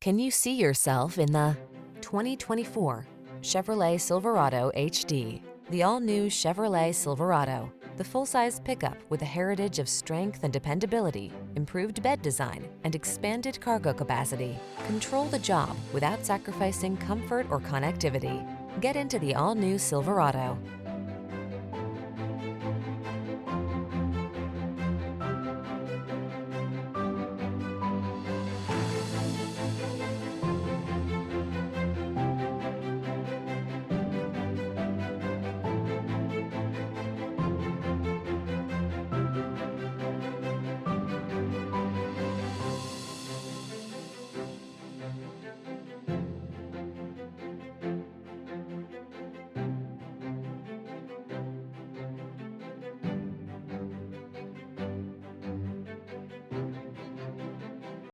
Can you see yourself in the 2024 Chevrolet Silverado HD? The all-new Chevrolet Silverado, the full-size pickup with a heritage of strength and dependability, improved bed design, and expanded cargo capacity. Control the job without sacrificing comfort or connectivity. Get into the all-new Silverado.